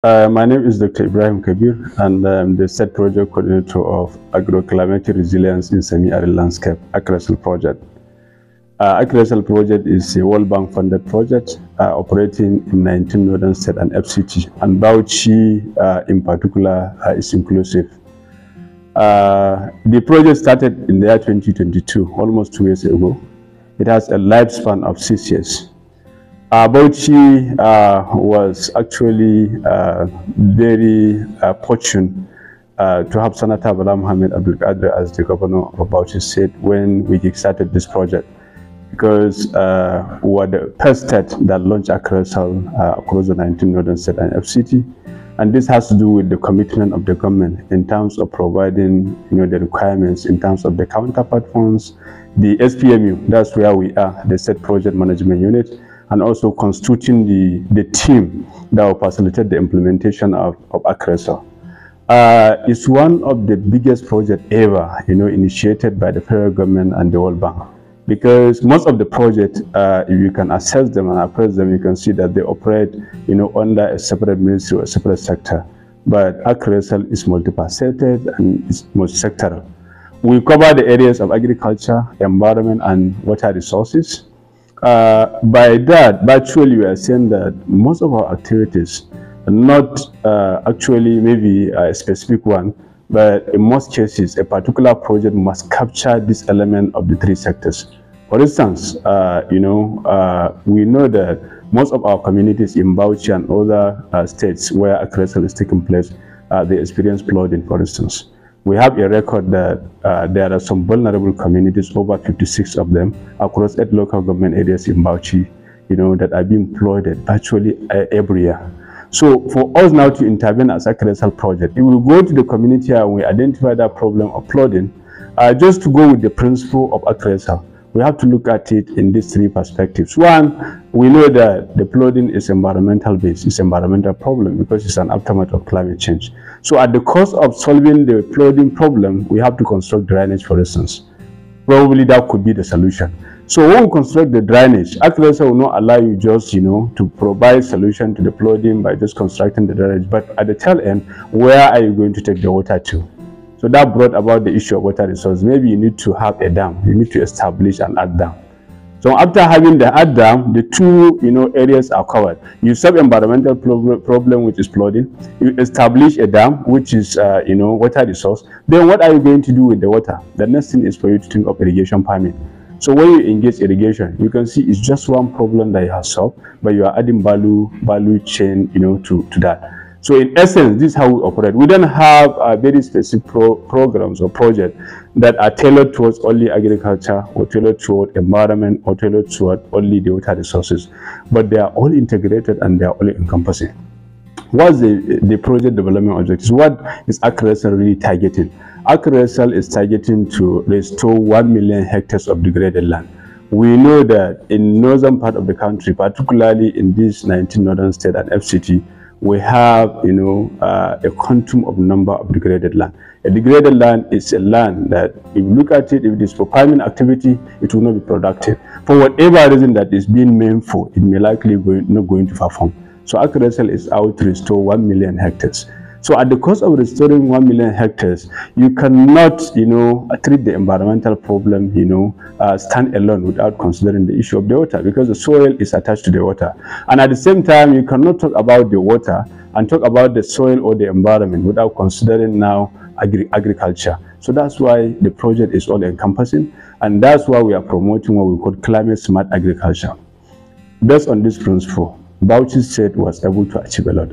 My name is Dr. Ibrahim Kabir, and I'm the State Project Coordinator of Agroclimatic Resilience in Semi-Arid Landscape, Acresal project. Acresal project is a World Bank funded project operating in 19 northern states and FCT, and Bauchi in particular is inclusive. The project started in the year 2022, almost 2 years ago. It has a lifespan of 6 years. Bauchi was actually very fortunate to have Senator Abdul as the governor of Bauchi State when we started this project, because we were the first state that launched Acresal across the 19 northern states and FCT. And this has to do with the commitment of the government in terms of providing, the requirements in terms of the counterpart funds, the SPMU, that's where we are, the State Project Management Unit, and also constituting the team that will facilitate the implementation of Acresal. It's one of the biggest projects ever, initiated by the federal government and the World Bank. Because most of the projects, if you can assess them and appraise them, you can see that they operate, under a separate ministry or a separate sector. But Acresal is multifaceted and it's multi-sectoral. We cover the areas of agriculture, environment, and water resources. By that, virtually we are saying that most of our activities are not actually maybe a specific one, but in most cases, a particular project must capture this element of the three sectors. For instance, we know that most of our communities in Bauchi and other states where Acresal is taking place, they experience flooding, for instance. We have a record that there are some vulnerable communities, over 56 of them, across 8 local government areas in Bauchi, that are being flooded virtually every year. So for us now to intervene as a Acresal project, if we go to the community and we identify that problem of flooding, just to go with the principle of Acresal, we have to look at it in these 3 perspectives. One, we know that the flooding is environmental based, it's an environmental problem because it's an aftermath of climate change. So at the cost of solving the flooding problem, we have to construct drainage, for instance. Probably that could be the solution. So when we construct the drainage, Acresal will not allow you just, to provide solution to the flooding by just constructing the drainage. But at the tail end, where are you going to take the water to? So that brought about the issue of water resource. Maybe you need to have a dam. You need to establish an art dam. So after having the art dam, the 2 areas are covered. You solve environmental problem, which is flooding. You establish a dam, which is water resource. Then what are you going to do with the water? The next thing is for you to think of irrigation farming. So when you engage irrigation, you can see it's just one problem that you have solved, but you are adding value chain, to that. So in essence, this is how we operate. We don't have very specific programs or projects that are tailored towards only agriculture, or tailored toward environment, or tailored toward only the water resources. But they are all integrated and they are all encompassing. What's the project development objectives? What is Acresal really targeting? Acresal is targeting to restore 1 million hectares of degraded land. We know that in northern part of the country, particularly in these 19 northern states and FCT, we have, a quantum of number of degraded land. A degraded land is a land that, if you look at it, if it is for farming activity, it will not be productive. For whatever reason that is being meant for, it may likely not going to perform. So Acresal is out to restore 1 million hectares. So at the cost of restoring 1 million hectares, you cannot, treat the environmental problem, stand alone without considering the issue of the water, because the soil is attached to the water. And at the same time, you cannot talk about the water and talk about the soil or the environment without considering now agriculture. So that's why the project is all encompassing, and that's why we are promoting what we call climate smart agriculture. Based on this principle, Bauchi State was able to achieve a lot.